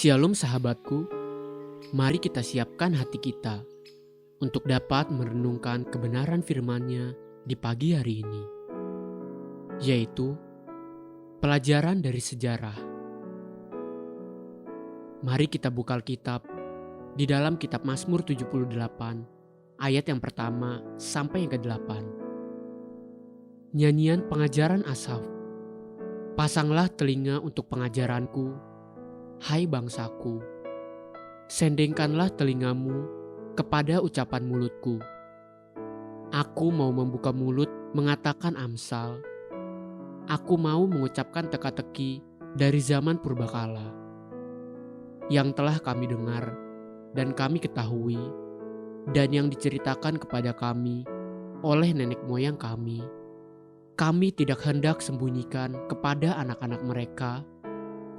Shalom sahabatku, mari kita siapkan hati kita untuk dapat merenungkan kebenaran firman-Nya di pagi hari ini, yaitu pelajaran dari sejarah. Mari kita buka Alkitab di dalam kitab Mazmur 78, ayat yang pertama sampai yang ke-8. Nyanyian pengajaran Asaf. Pasanglah telinga untuk pengajaranku, hai bangsaku. Sendengkanlah telingamu kepada ucapan mulutku. Aku mau membuka mulut mengatakan amsal. Aku mau mengucapkan teka-teki dari zaman purbakala, yang telah kami dengar dan kami ketahui, dan yang diceritakan kepada kami oleh nenek moyang kami. Kami tidak hendak sembunyikan kepada anak-anak mereka,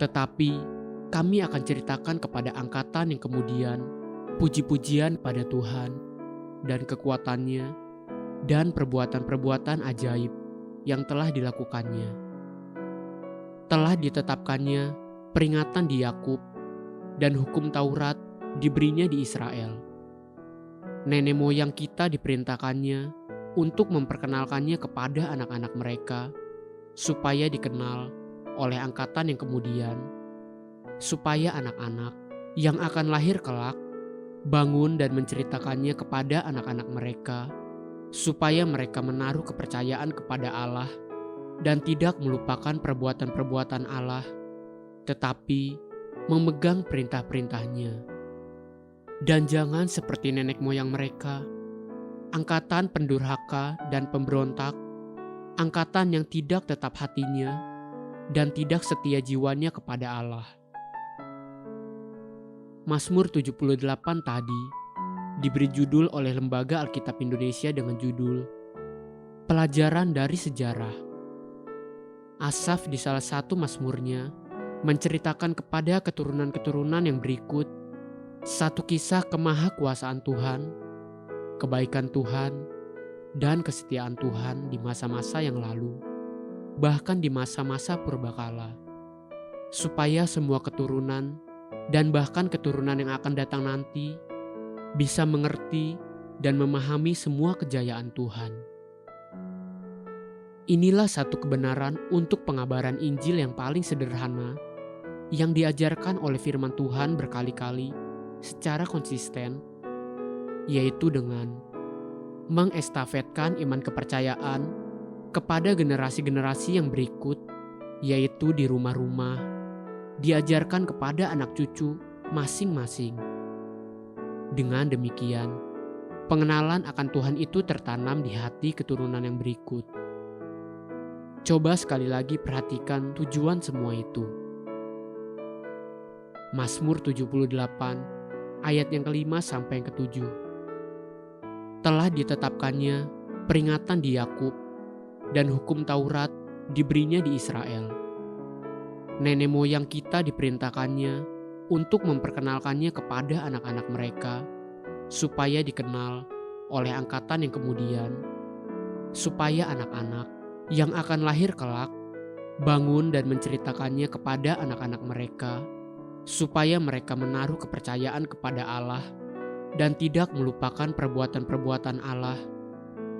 tetapi kami akan ceritakan kepada angkatan yang kemudian puji-pujian pada Tuhan dan kekuatannya dan perbuatan-perbuatan ajaib yang telah dilakukannya. Telah ditetapkannya peringatan di Yakub dan hukum Taurat diberinya di Israel. Nenek moyang kita diperintahkannya untuk memperkenalkannya kepada anak-anak mereka, supaya dikenal oleh angkatan yang kemudian, supaya anak-anak yang akan lahir kelak bangun dan menceritakannya kepada anak-anak mereka, supaya mereka menaruh kepercayaan kepada Allah dan tidak melupakan perbuatan-perbuatan Allah, tetapi memegang perintah-perintahnya. Dan jangan seperti nenek moyang mereka, angkatan pendurhaka dan pemberontak, angkatan yang tidak tetap hatinya dan tidak setia jiwanya kepada Allah. Mazmur 78 tadi diberi judul oleh Lembaga Alkitab Indonesia dengan judul Pelajaran dari Sejarah. Asaf di salah satu mazmurnya menceritakan kepada keturunan-keturunan yang berikut satu kisah kemahakuasaan Tuhan, kebaikan Tuhan, dan kesetiaan Tuhan di masa-masa yang lalu, bahkan di masa-masa purbakala, supaya semua keturunan dan bahkan keturunan yang akan datang nanti bisa mengerti dan memahami semua kejayaan Tuhan. Inilah satu kebenaran untuk pengabaran Injil yang paling sederhana yang diajarkan oleh firman Tuhan berkali-kali secara konsisten, yaitu dengan mengestafetkan iman kepercayaan kepada generasi-generasi yang berikut, yaitu di rumah-rumah, diajarkan kepada anak cucu masing-masing. Dengan demikian, pengenalan akan Tuhan itu tertanam di hati keturunan yang berikut. Coba sekali lagi perhatikan tujuan semua itu. Mazmur 78 ayat yang ke-5 sampai yang ke-7. Telah ditetapkannya peringatan di Yakub dan hukum Taurat diberinya di Israel. Nenek moyang kita diperintahkannya untuk memperkenalkannya kepada anak-anak mereka, supaya dikenal oleh angkatan yang kemudian, supaya anak-anak yang akan lahir kelak bangun dan menceritakannya kepada anak-anak mereka, supaya mereka menaruh kepercayaan kepada Allah dan tidak melupakan perbuatan-perbuatan Allah,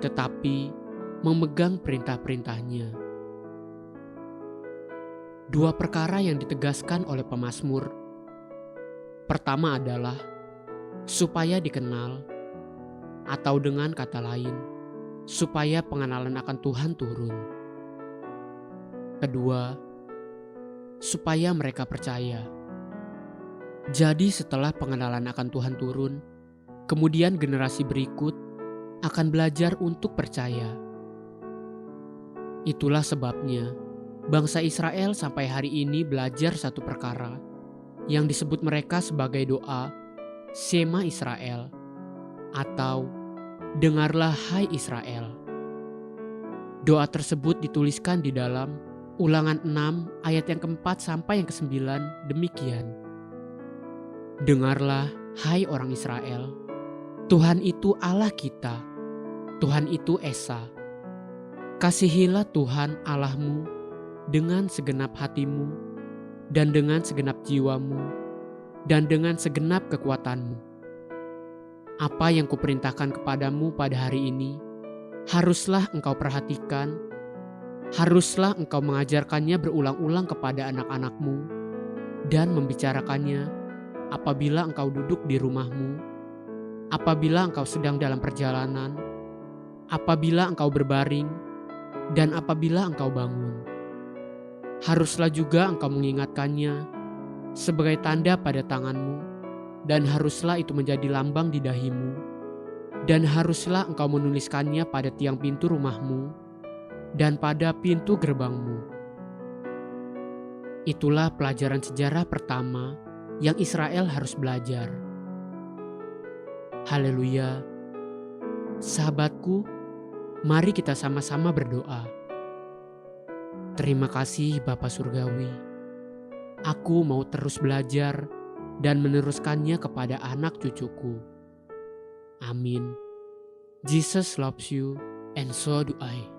tetapi memegang perintah-perintahnya. Dua perkara yang ditegaskan oleh pemazmur. Pertama adalah supaya dikenal, atau dengan kata lain, supaya pengenalan akan Tuhan turun. Kedua, supaya mereka percaya. Jadi setelah pengenalan akan Tuhan turun, kemudian generasi berikut akan belajar untuk percaya. Itulah sebabnya bangsa Israel sampai hari ini belajar satu perkara yang disebut mereka sebagai doa Shema Israel, atau dengarlah hai Israel. Doa tersebut dituliskan di dalam Ulangan 6 ayat yang ke-4 sampai yang ke-9 demikian. Dengarlah hai orang Israel, Tuhan itu Allah kita, Tuhan itu Esa. Kasihilah Tuhan Allahmu dengan segenap hatimu dan dengan segenap jiwamu dan dengan segenap kekuatanmu. Apa yang kuperintahkan kepadamu pada hari ini, haruslah engkau perhatikan, haruslah engkau mengajarkannya berulang-ulang kepada anak-anakmu, dan membicarakannya apabila engkau duduk di rumahmu, apabila engkau sedang dalam perjalanan, apabila engkau berbaring, dan apabila engkau bangun. Haruslah juga engkau mengingatkannya sebagai tanda pada tanganmu, dan haruslah itu menjadi lambang di dahimu, dan haruslah engkau menuliskannya pada tiang pintu rumahmu dan pada pintu gerbangmu. Itulah pelajaran sejarah pertama yang Israel harus belajar. Haleluya. Sahabatku, mari kita sama-sama berdoa. Terima kasih Bapa Surgawi. Aku mau terus belajar dan meneruskannya kepada anak cucuku. Amin. Jesus loves you and so do I.